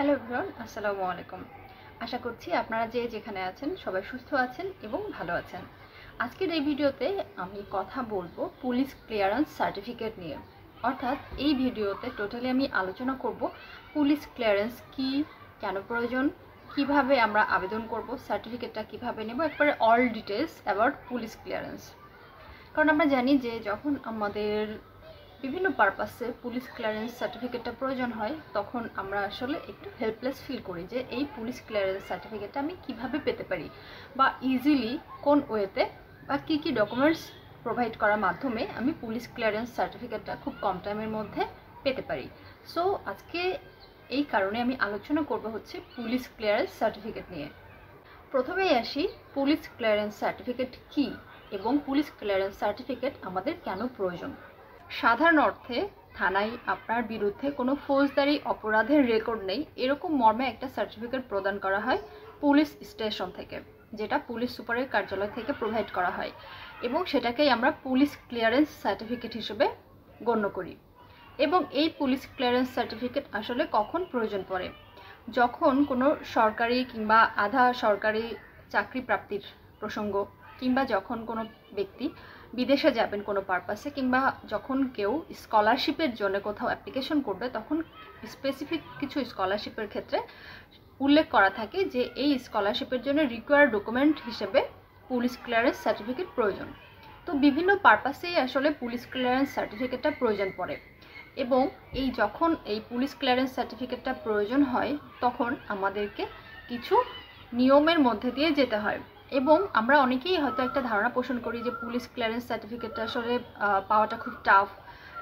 Hello everyone, আসসালামু আলাইকুম। আশা করছি আপনারা যে যেখানে আছেন সবাই সুস্থ আছেন এবং ভালো আছেন। আজকের এই ভিডিওতে আমি কথা বলবো পুলিশ ক্লিয়ারেন্স সার্টিফিকেট নিয়ে। অর্থাৎ এই ভিডিওতে টোটালি আমি আলোচনা করব পুলিশ ক্লিয়ারেন্স কি, কেন প্রয়োজন, কিভাবে আমরা আবেদন করব, সার্টিফিকেটটা কিভাবে নেব, একবারে all details about police clearance. কারণ আমরা জানি যে যখন আমাদের বিভিন্ন পারপাসে পুলিশ ক্লিয়ারেন্স সার্টিফিকেটটা প্রয়োজন হয় তখন আমরা আসলে একটু হেল্পলেস ফিল করি যে এই পুলিশ ক্লিয়ারেন্স সার্টিফিকেটটা আমি কিভাবে পেতে পারি বা ইজিলি কোন ওয়েতে বা কী কী ডকুমেন্টস প্রোভাইড করার মাধ্যমে আমি পুলিশ ক্লিয়ারেন্স সার্টিফিকেটটা খুব কম টাইমের মধ্যে পেতে পারি। সো আজকে এই কারণে আমি আলোচনা করব হচ্ছে পুলিশ ক্লিয়ারেন্স সার্টিফিকেট নিয়ে। প্রথমেই আসি পুলিশ ক্লিয়ারেন্স সার্টিফিকেট কী এবং পুলিশ ক্লিয়ারেন্স সার্টিফিকেট আমাদের কেন প্রয়োজন। সাধারণ অর্থে থানায় আপনার বিরুদ্ধে কোনো ফৌজদারি অপরাধের রেকর্ড নেই এরকম মর্মে একটা সার্টিফিকেট প্রদান করা হয় পুলিশ স্টেশন থেকে, যেটা পুলিশ সুপারের কার্যালয় থেকে প্রোভাইড করা হয় এবং সেটাকেই আমরা পুলিশ ক্লিয়ারেন্স সার্টিফিকেট হিসেবে গণ্য করি। এবং এই পুলিশ ক্লিয়ারেন্স সার্টিফিকেট আসলে কখন প্রয়োজন পড়ে? যখন কোনো সরকারি কিংবা আধা সরকারি চাকরি প্রাপ্তির প্রসঙ্গ, কিংবা যখন কোনো ব্যক্তি বিদেশে যাবেন কোনো পারপাসে, কিংবা যখন কেউ স্কলারশিপের জন্য কোথাও অ্যাপ্লিকেশন করবে তখন স্পেসিফিক কিছু স্কলারশিপের ক্ষেত্রে উল্লেখ করা থাকে যে এই স্কলারশিপের জন্য রিকোয়ার্ড ডকুমেন্ট হিসেবে পুলিশ ক্লিয়ারেন্স সার্টিফিকেট প্রয়োজন। তো বিভিন্ন পারপাসেই আসলে পুলিশ ক্লিয়ারেন্স সার্টিফিকেটটা প্রয়োজন পড়ে এবং যখন এই পুলিশ ক্লিয়ারেন্স সার্টিফিকেটটা প্রয়োজন হয় তখন আমাদেরকে কিছু নিয়মের মধ্যে দিয়ে যেতে হয় এবং আমরা অনেকেই হয়তো একটা ধারণা পোষণ করি যে পুলিশ ক্লিয়ারেন্স সার্টিফিকেটটা আসলে পাওয়াটা খুব টাফ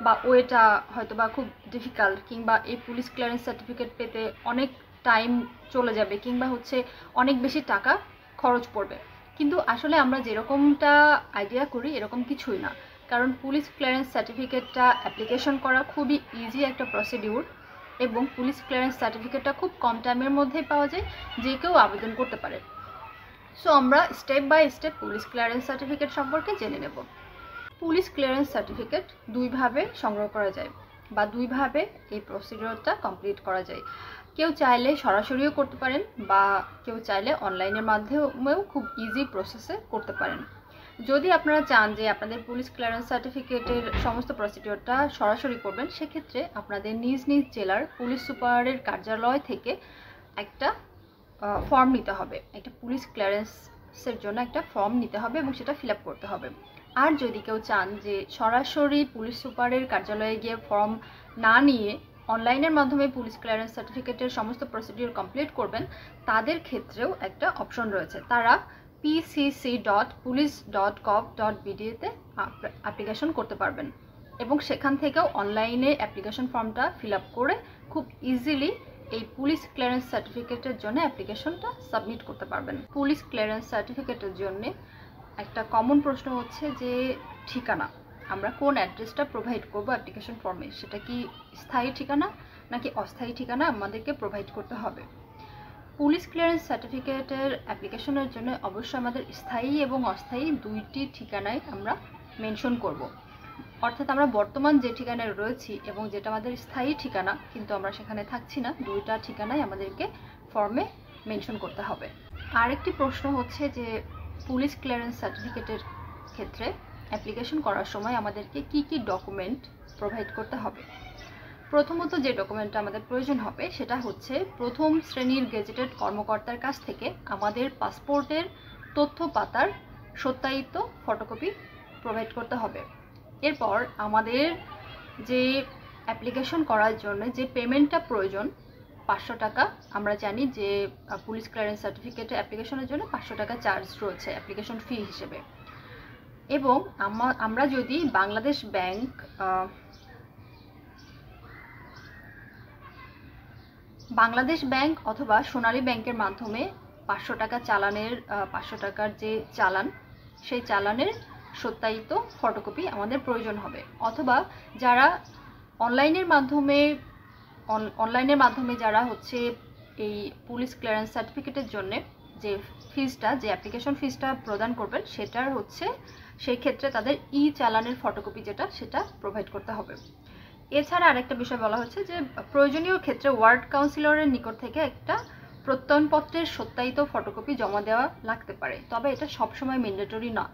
বা ওয়েটা হয়তো বা খুব ডিফিকাল্ট, কিংবা এই পুলিশ ক্লিয়ারেন্স সার্টিফিকেট পেতে অনেক টাইম চলে যাবে কিংবা হচ্ছে অনেক বেশি টাকা খরচ পড়বে। কিন্তু আসলে আমরা যেরকমটা আইডিয়া করি এরকম কিছুই না, কারণ পুলিশ ক্লিয়ারেন্স সার্টিফিকেটটা অ্যাপ্লিকেশন করা খুবই ইজি একটা প্রসিডিউর এবং পুলিশ ক্লিয়ারেন্স সার্টিফিকেটটা খুব কম টাইমের মধ্যেই পাওয়া যায়, যে কেউ আবেদন করতে পারে। সো আমরা step by step police clearance certificate সম্পর্কে জেনে নেব। পুলিশ ক্লিয়ারেন্স সার্টিফিকেট দুইভাবে সংগ্রহ করা যায় বা দুইভাবে এই প্রসিডিওরটা কমপ্লিট করা যায়। কেউ চাইলে সরাসরিও করতে পারেন বা কেউ চাইলে অনলাইনের মাধ্যমেও খুব ইজি প্রসেসে করতে পারেন। যদি আপনারা চান যে আপনাদের পুলিশ ক্লিয়ারেন্স সার্টিফিকেটের সমস্ত প্রসিডিওরটা সরাসরি করবেন, সেক্ষেত্রে আপনাদের নিজ নিজ জেলার পুলিশ সুপারের কার্যালয় থেকে একটা ফর্ম নিতে হবে, একটা পুলিশ ক্লিয়ারেন্সের জন্য একটা ফর্ম নিতে হবে এবং সেটা ফিল আপ করতে হবে। আর যদি কেউ চান যে সরাসরি পুলিশ সুপারের কার্যালয়ে গিয়ে ফর্ম না নিয়ে অনলাইনের মাধ্যমে পুলিশ ক্লিয়ারেন্স সার্টিফিকেটের সমস্ত প্রসিডিওর কমপ্লিট করবেন, তাদের ক্ষেত্রেও একটা অপশন রয়েছে। তারা pcc.police.gov.bd-তে অ্যাপ্লিকেশন করতে পারবেন এবং সেখান থেকেও অনলাইনে অ্যাপ্লিকেশন ফর্মটা ফিল আপ করে খুব ইজিলি এই পুলিশ ক্লিয়ারেন্স সার্টিফিকেটের জন্য অ্যাপ্লিকেশনটা সাবমিট করতে পারবেন। পুলিশ ক্লিয়ারেন্স সার্টিফিকেটের জন্য একটা কমন প্রশ্ন হচ্ছে যে ঠিকানা, আমরা কোন অ্যাড্রেসটা প্রোভাইড করব অ্যাপ্লিকেশন ফর্মে, সেটা কি স্থায়ী ঠিকানা নাকি অস্থায়ী ঠিকানা আমাদেরকে প্রোভাইড করতে হবে। পুলিশ ক্লিয়ারেন্স সার্টিফিকেটের অ্যাপ্লিকেশনের জন্য অবশ্যই আমাদের স্থায়ী এবং অস্থায়ী দুইটি ঠিকানায় আমরা মেনশন করব। অর্থাৎ আমরা বর্তমান যে ঠিকানায় রয়েছি এবং যেটা আমাদের স্থায়ী ঠিকানা কিন্তু আমরা সেখানে থাকছি না, দুইটা ঠিকানায় আমাদেরকে ফর্মে মেনশন করতে হবে। আরেকটি প্রশ্ন হচ্ছে যে পুলিশ ক্লিয়ারেন্স সার্টিফিকেটের ক্ষেত্রে অ্যাপ্লিকেশন করার সময় আমাদেরকে কি কি ডকুমেন্ট প্রোভাইড করতে হবে। প্রথমত যে ডকুমেন্টটা আমাদের প্রয়োজন হবে সেটা হচ্ছে প্রথম শ্রেণীর গেজেটেড কর্মকর্তার কাছ থেকে আমাদের পাসপোর্টের তথ্য পাতার সত্যায়িত ফটোকপি প্রোভাইড করতে হবে। এরপর আমাদের যে অ্যাপ্লিকেশন করার জন্য যে পেমেন্টটা প্রয়োজন 500 টাকা, আমরা জানি যে পুলিশ ক্লিয়ারেন্স সার্টিফিকেট অ্যাপ্লিকেশনের জন্য 500 টাকা চার্জ রয়েছে অ্যাপ্লিকেশন ফি হিসেবে। এবং আমরা যদি বাংলাদেশ ব্যাংক অথবা সোনালী ব্যাংকের মাধ্যমে 500 টাকা চালানের 500 টাকার যে চালান, সেই চালানের সত্যায়িত ফটোকপি আমাদের প্রয়োজন হবে। অথবা যারা অনলাইনের মাধ্যমে যারা হচ্ছে এই পুলিশ ক্লিয়ারেন্স সার্টিফিকেটের জন্য যে ফিজটা, যে অ্যাপ্লিকেশন ফিজটা প্রদান করবেন, সেটার হচ্ছে সেই ক্ষেত্রে তাদের চালানের ফটোকপি যেটা, সেটা প্রোভাইড করতে হবে। এছাড়া আরেকটা বিষয় বলা হচ্ছে যে প্রয়োজনীয় ক্ষেত্রে ওয়ার্ড কাউন্সিলরের নিকট থেকে একটা প্রত্যয়নপত্রের সত্যায়িত ফটোকপি জমা দেওয়া লাগতে পারে, তবে এটা সবসময় ম্যান্ডেটরি না।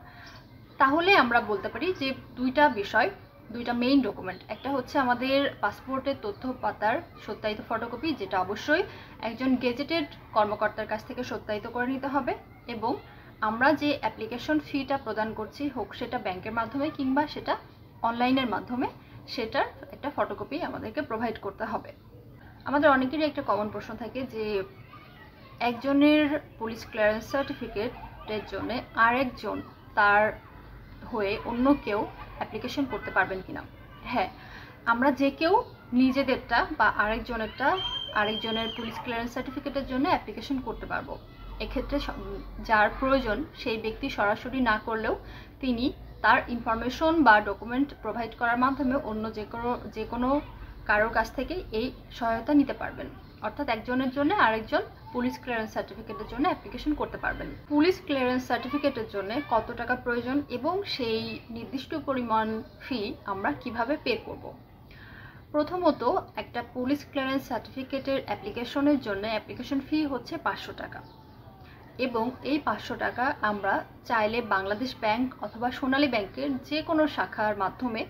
তাহলে আমরা বলতে পারি যে দুইটা মেইন ডকুমেন্ট, একটা হচ্ছে আমাদের পাসপোর্টের তথ্য পাতার সত্যায়িত ফটোকপি, যেটা অবশ্যই একজন গেজেটেড কর্মকর্তার কাছ থেকে সত্যায়িত করে নিতে হবে, এবং আমরা যে অ্যাপ্লিকেশন ফিটা প্রদান করছি, হোক সেটা ব্যাংকের মাধ্যমে কিংবা সেটা অনলাইনের মাধ্যমে, সেটার একটা ফটোকপি আমাদেরকে প্রোভাইড করতে হবে। আমাদের অনেকেরই একটা কমন প্রশ্ন থাকে যে একজনের পুলিশ ক্লিয়ারেন্স সার্টিফিকেটের জন্য আরেকজন তার হয়ে অন্য কেউ অ্যাপ্লিকেশন করতে পারবেন কিনা। হ্যাঁ, আমরা যে কেউ নিজেদেরটা বা আরেকজনের পুলিশ ক্লিয়ারেন্স সার্টিফিকেটের জন্য অ্যাপ্লিকেশন করতে পারবো। এক্ষেত্রে যার প্রয়োজন সেই ব্যক্তি সরাসরি না করলেও তিনি তার ইনফরমেশন বা ডকুমেন্ট প্রোভাইড করার মাধ্যমে অন্য যে কোনো কারোর কাছ থেকে এই সহায়তা নিতে পারবেন। অর্থাৎ একজনের জন্য আরেকজন পুলিশ ক্লিয়ারেন্স সার্টিফিকেটের জন্য অ্যাপ্লিকেশন করতে পারবেন। পুলিশ ক্লিয়ারেন্স সার্টিফিকেটের জন্য কত টাকা প্রয়োজন এবং সেই নির্দিষ্ট পরিমাণ ফি আমরা কিভাবে পে করব। প্রথমত, একটা পুলিশ ক্লিয়ারেন্স সার্টিফিকেটের অ্যাপ্লিকেশনের জন্য অ্যাপ্লিকেশন ফি হচ্ছে 500 টাকা, এবং এই 500 টাকা আমরা চাইলে বাংলাদেশ ব্যাংক অথবা সোনালী ব্যাংকের যে কোনো শাখার মাধ্যমে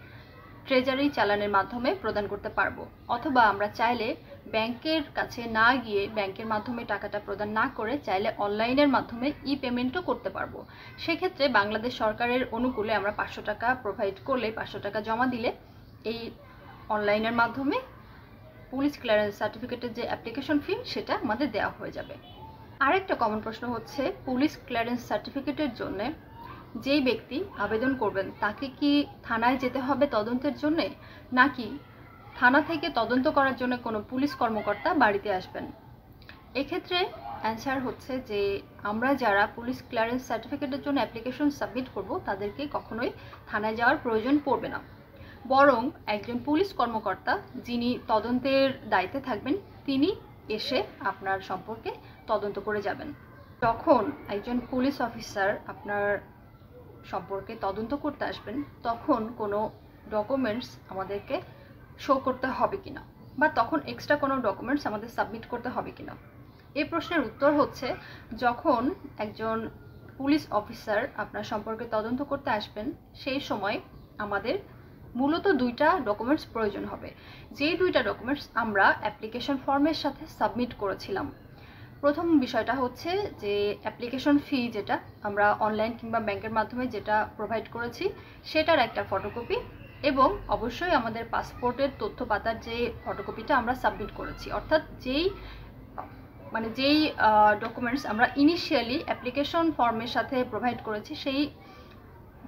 ট্রেজারি চালানের মাধ্যমে প্রদান করতে পারবো, অথবা আমরা চাইলে ব্যাংকের কাছে না গিয়ে ব্যাংকের মাধ্যমে টাকাটা প্রদান না করে চাইলে অনলাইনের মাধ্যমে পেমেন্টও করতে পারবো। সেক্ষেত্রে বাংলাদেশ সরকারের অনুকূলে আমরা 500 টাকা প্রোভাইড করলে, 500 টাকা জমা দিলে এই অনলাইনের মাধ্যমে পুলিশ ক্লিয়ারেন্স সার্টিফিকেটের যে অ্যাপ্লিকেশন ফি সেটা আমাদের দেওয়া হয়ে যাবে। আরেকটা কমন প্রশ্ন হচ্ছে পুলিশ ক্লিয়ারেন্স সার্টিফিকেটের জন্য যেই ব্যক্তি আবেদন করবেন তাকে কি থানায় যেতে হবে তদন্তের জন্য, নাকি থানা থেকে তদন্ত করার জন্য কোনো পুলিশ কর্মকর্তা বাড়িতে আসবেন। এক্ষেত্রে অ্যান্সার হচ্ছে যে আমরা যারা পুলিশ ক্লিয়ারেন্স সার্টিফিকেটের জন্য অ্যাপ্লিকেশন সাবমিট করব তাদেরকে কখনোই থানায় যাওয়ার প্রয়োজন পড়বে না, বরং একজন পুলিশ কর্মকর্তা যিনি তদন্তের দায়িত্বে থাকবেন তিনি এসে আপনার সম্পর্কে তদন্ত করে যাবেন। যখন একজন পুলিশ অফিসার আপনার সম্পর্কে তদন্ত করতে আসবেন তখন কোনো ডকুমেন্টস আমাদেরকে শো করতে হবে কিনা, বা তখন এক্সট্রা কোনো ডকুমেন্টস আমাদের সাবমিট করতে হবে কিনা। এই প্রশ্নের উত্তর হচ্ছে যখন একজন পুলিশ অফিসার আপনার সম্পর্কে তদন্ত করতে আসবেন সেই সময় আমাদের মূলত দুইটা ডকুমেন্টস প্রয়োজন হবে, যেই দুইটা ডকুমেন্টস আমরা অ্যাপ্লিকেশন ফর্মের সাথে সাবমিট করেছিলাম। প্রথম বিষয়টা হচ্ছে যে অ্যাপ্লিকেশন ফি যেটা আমরা অনলাইন কিংবা ব্যাংকের মাধ্যমে যেটা প্রোভাইড করেছি সেটার একটা ফটোকপি, এবং অবশ্যই আমাদের পাসপোর্টের তথ্য পাতার যে ফটোকপিটা আমরা সাবমিট করেছি, অর্থাৎ যেই ডকুমেন্টস আমরা ইনিশিয়ালি অ্যাপ্লিকেশন ফর্মের সাথে প্রোভাইড করেছি সেই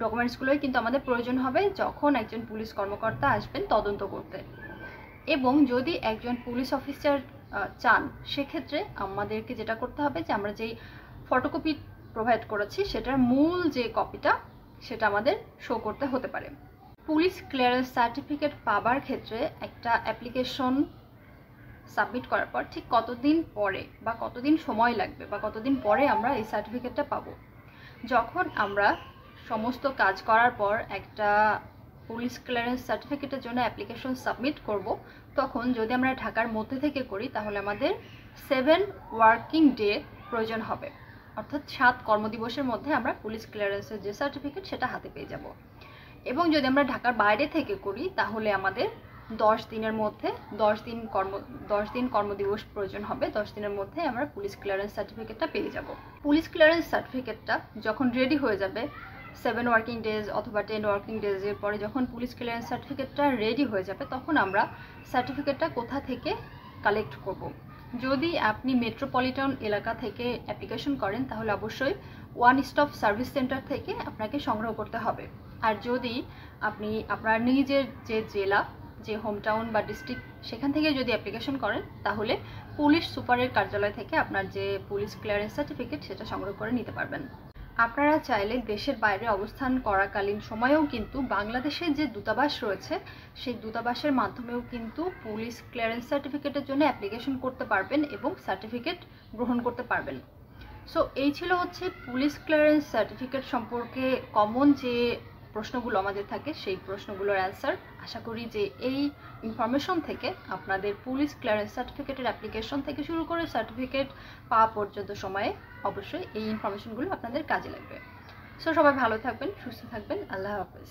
ডকুমেন্টসগুলোই কিন্তু আমাদের প্রয়োজন হবে যখন একজন পুলিশ কর্মকর্তা আসবেন তদন্ত করতে। এবং যদি একজন পুলিশ অফিসার চান সেক্ষেত্রে আমাদেরকে যেটা করতে হবে যে আমরা যেই ফটোকপি প্রোভাইড করেছি সেটার মূল যে কপিটা সেটা আমাদের শো করতে হতে পারে। পুলিশ ক্লিয়ারেন্স সার্টিফিকেট পাবার ক্ষেত্রে একটা অ্যাপ্লিকেশন সাবমিট করার পর ঠিক কতদিন পরে বা কতদিন সময় লাগবে বা কতদিন পরে আমরা এই সার্টিফিকেটটা পাবো। যখন আমরা সমস্ত কাজ করার পর একটা পুলিশ ক্লিয়ারেন্স সার্টিফিকেটের জন্য অ্যাপ্লিকেশন সাবমিট করব, তখন যদি আমরা ঢাকার মধ্যে থেকে করি তাহলে আমাদের 7 ওয়ার্কিং ডে প্রয়োজন হবে, অর্থাৎ 7 কর্মদিবসের মধ্যে আমরা পুলিশ ক্লিয়ারেন্সের যে সার্টিফিকেট সেটা হাতে পেয়ে যাব। এবং যদি আমরা ঢাকার বাইরে থেকে করি তাহলে আমাদের 10 দিনের মধ্যে 10 দিন কর্মদিবস প্রয়োজন হবে। 10 দিনের মধ্যে আমরা পুলিশ ক্লিয়ারেন্স সার্টিফিকেটটা পেয়ে যাব। পুলিশ ক্লিয়ারেন্স সার্টিফিকেটটা যখন রেডি হয়ে যাবে 7 ওয়ার্কিং ডেজ অথবা 10 ওয়ার্কিং ডেজের পরে যখন পুলিশ ক্লিয়ারেন্স সার্টিফিকেটটা রেডি হয়ে যাবে তখন আমরা সার্টিফিকেটটা কোথা থেকে কালেক্ট করব। যদি আপনি মেট্রোপলিটন এলাকা থেকে অ্যাপ্লিকেশন করেন তাহলে অবশ্যই ওয়ান স্টপ সার্ভিস সেন্টার থেকে আপনাকে সংগ্রহ করতে হবে। আর যদি আপনি আপনার নিজের যে জেলা, যে হোম টাউন বা ডিস্ট্রিক্ট সেখান থেকে যদি অ্যাপ্লিকেশন করেন তাহলে পুলিশ সুপারের কার্যালয় থেকে আপনার যে পুলিশ ক্লিয়ারেন্স সার্টিফিকেট সেটা সংগ্রহ করে নিতে পারবেন। আপনারা চাইলে দেশের বাইরে অবস্থান করাকালীন সময়েও কিন্তু বাংলাদেশের যে দূতাবাস রয়েছে সেই দূতাবাসের মাধ্যমেও কিন্তু পুলিশ ক্লিয়ারেন্স সার্টিফিকেটের জন্য অ্যাপ্লিকেশন করতে পারবেন এবং সার্টিফিকেট গ্রহণ করতে পারবেন। সো এই ছিল হচ্ছে পুলিশ ক্লিয়ারেন্স সার্টিফিকেট সম্পর্কে কমন যে প্রশ্নগুলো আমাদের থাকে সেই প্রশ্নগুলোর অ্যান্সার। আশা করি যে এই ইনফরমেশন থেকে আপনাদের পুলিশ ক্লিয়ারেন্স সার্টিফিকেটের অ্যাপ্লিকেশন থেকে শুরু করে সার্টিফিকেট পাওয়া পর্যন্ত সময়ে অবশ্যই এই ইনফরমেশনগুলো আপনাদের কাজে লাগবে। সো সবাই ভালো থাকবেন, সুস্থ থাকবেন। আল্লাহ হাফেজ।